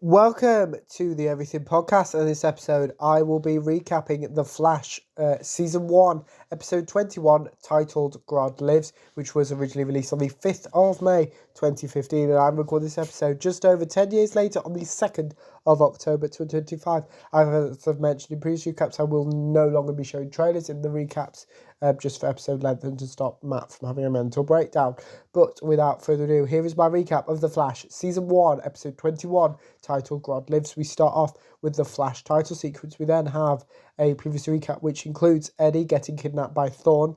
Welcome to the Everything Podcast. In this episode, I will be recapping The Flash Season 1, Episode 21, titled Grodd Lives, which was originally released on the 5th of May 2015, and I'm recording this episode just over 10 years later on the 2nd of October 2025. As I've mentioned in previous recaps, I will no longer be showing trailers in the recaps just for episode length and to stop Matt from having a mental breakdown. But without further ado, here is my recap of The Flash Season 1, Episode 21, titled Grodd Lives. We start off with the Flash title sequence. We then have a previous recap which includes Eddie getting kidnapped by Thorn.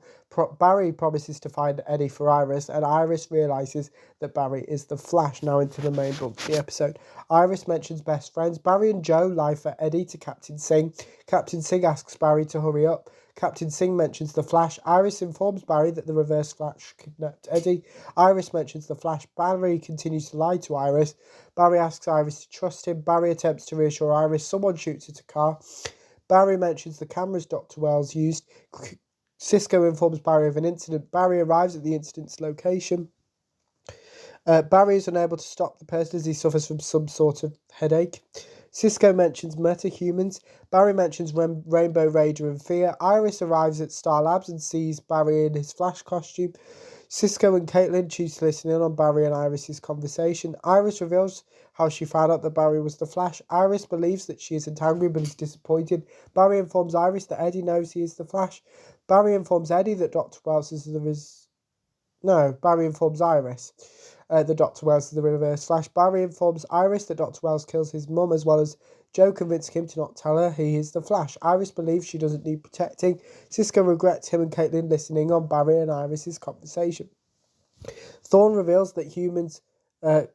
Barry promises to find Eddie for Iris, and Iris realises that Barry is the Flash. Now into the main bulk of the episode. Iris mentions best friends. Barry and Joe lie for Eddie to Captain Singh. Captain Singh asks Barry to hurry up. Captain Singh mentions the Flash. Iris informs Barry that the Reverse Flash kidnapped Eddie. Iris mentions the Flash. Barry continues to lie to Iris. Barry asks Iris to trust him. Barry attempts to reassure Iris. Someone shoots at a car. Barry mentions the cameras Dr. Wells used. Cisco informs Barry of an incident. Barry arrives at the incident's location. Barry is unable to stop the person as he suffers from some sort of headache. Cisco mentions metahumans. Barry mentions Rainbow Raider and Fear. Iris arrives at Star Labs and sees Barry in his Flash costume. Cisco and Caitlin choose to listen in on Barry and Iris's conversation. Iris reveals how she found out that Barry was the Flash. Iris believes that she isn't angry but is disappointed. Barry informs Iris that Eddie knows he is the Flash. Barry informs Eddie that Dr. Wells is Barry informs Iris that Dr. Wells is the Reverse Flash. Barry informs Iris that Dr. Wells kills his mum, as well as Joe convincing him to not tell her he is the Flash. Iris believes she doesn't need protecting. Cisco regrets him and Caitlin listening on Barry and Iris's conversation. Thorn reveals that humans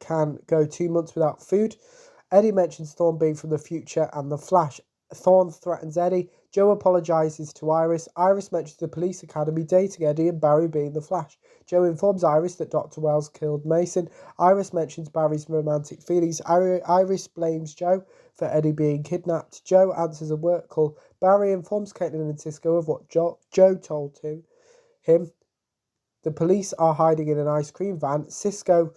can go 2 months without food. Eddie mentions Thorn being from the future and the Flash. Thorn threatens Eddie. Joe apologises to Iris. Iris mentions the police academy dating Eddie and Barry being the Flash. Joe informs Iris that Dr. Wells killed Mason. Iris mentions Barry's romantic feelings. Iris blames Joe for Eddie being kidnapped. Joe answers a work call. Barry informs Caitlin and Cisco of what Joe told him. The police are hiding in an ice cream van. Cisco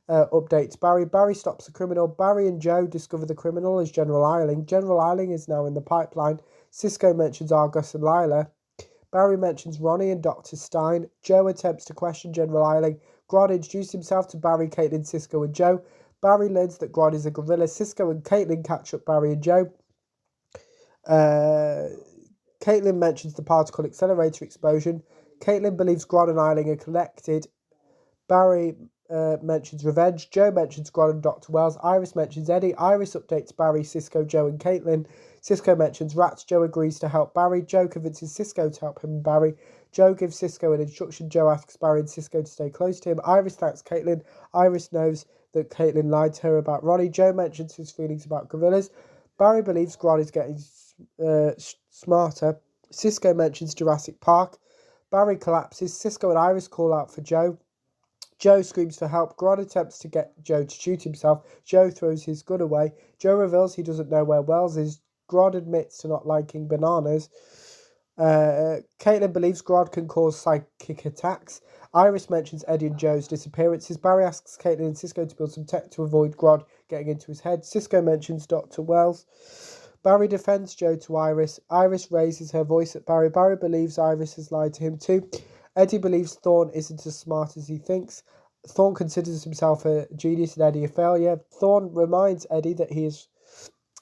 updates Barry. Barry stops the criminal. Barry and Joe discover the criminal as General Eiling. General Eiling is now in the pipeline. Cisco mentions Argus and Lila. Barry mentions Ronnie and Dr. Stein. Joe attempts to question General Eiling. Grodd introduces himself to Barry, Caitlin, Cisco and Joe. Barry learns that Grodd is a gorilla. Cisco and Caitlin catch up Barry and Joe. Caitlin mentions the particle accelerator explosion. Caitlin believes Grodd and Eiling are connected. Barry mentions revenge. Joe mentions Grodd and Dr. Wells. Iris mentions Eddie. Iris updates Barry, Cisco, Joe and Caitlin. Cisco mentions rats. Joe agrees to help Barry. Joe convinces Cisco to help him and Barry. Joe gives Cisco an instruction. Joe asks Barry and Cisco to stay close to him. Iris thanks Caitlin. Iris knows that Caitlin lied to her about Ronnie. Joe mentions his feelings about gorillas. Barry believes Grodd is getting smarter. Cisco mentions Jurassic Park. Barry collapses. Cisco and Iris call out for Joe. Joe screams for help. Grodd attempts to get Joe to shoot himself. Joe throws his gun away. Joe reveals he doesn't know where Wells is. Grodd admits to not liking bananas. Caitlin believes Grodd can cause psychic attacks. Iris mentions Eddie and Joe's disappearances. Barry asks Caitlin and Cisco to build some tech to avoid Grodd getting into his head. Cisco mentions Dr. Wells. Barry defends Joe to Iris. Iris raises her voice at Barry. Barry believes Iris has lied to him too. Eddie believes Thorn isn't as smart as he thinks. Thorn considers himself a genius and Eddie a failure. Thorn reminds Eddie that he is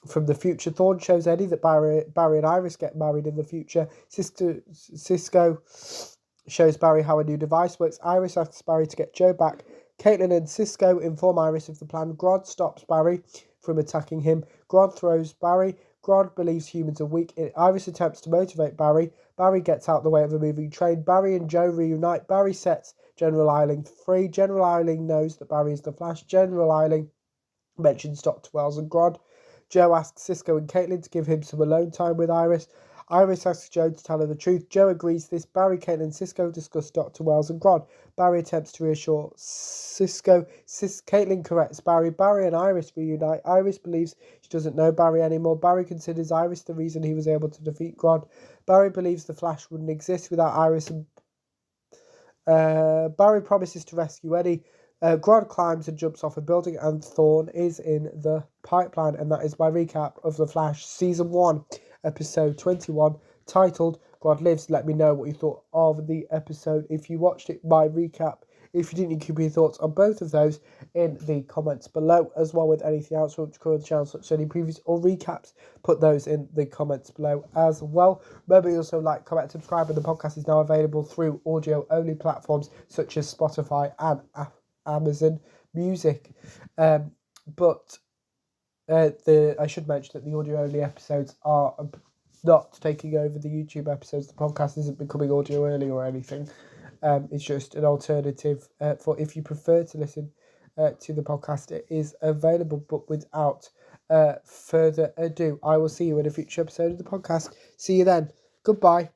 from the future. Thorn shows Eddie that Barry and Iris get married in the future. Cisco shows Barry how a new device works. Iris asks Barry to get Joe back. Caitlin and Cisco inform Iris of the plan. Grodd stops Barry from attacking him. Grodd throws Barry. Grodd believes humans are weak. Iris attempts to motivate Barry. Barry gets out the way of a moving train. Barry and Joe reunite. Barry sets General Eiling free. General Eiling knows that Barry is the Flash. General Eiling mentions Dr. Wells and Grodd. Joe asks Cisco and Caitlin to give him some alone time with Iris. Iris asks Joe to tell her the truth. Joe agrees to this. Barry, Caitlin and Cisco discuss Dr. Wells and Grodd. Barry attempts to reassure Cisco. Caitlin corrects Barry. Barry and Iris reunite. Iris believes she doesn't know Barry anymore. Barry considers Iris the reason he was able to defeat Grodd. Barry believes the Flash wouldn't exist without Iris and Barry promises to rescue Eddie. Grodd climbs and jumps off a building, and Thorn is in the pipeline. And that is my recap of The Flash Season 1, Episode 21, titled Grodd Lives. Let me know what you thought of the episode if you watched it, my recap. If you didn't, you can put your thoughts on both of those in the comments below, as well with anything else you want to cover on the channel, such as any previews or recaps. Put those in the comments below as well. Remember, you also like, comment, subscribe, and the podcast is now available through audio-only platforms such as Spotify and Amazon Music. I should mention that the audio-only episodes are not taking over the YouTube episodes. The podcast isn't becoming audio-only or anything. It's just an alternative for if you prefer to listen to the podcast. It is available, but without further ado, I will see you in a future episode of the podcast. See you then. Goodbye.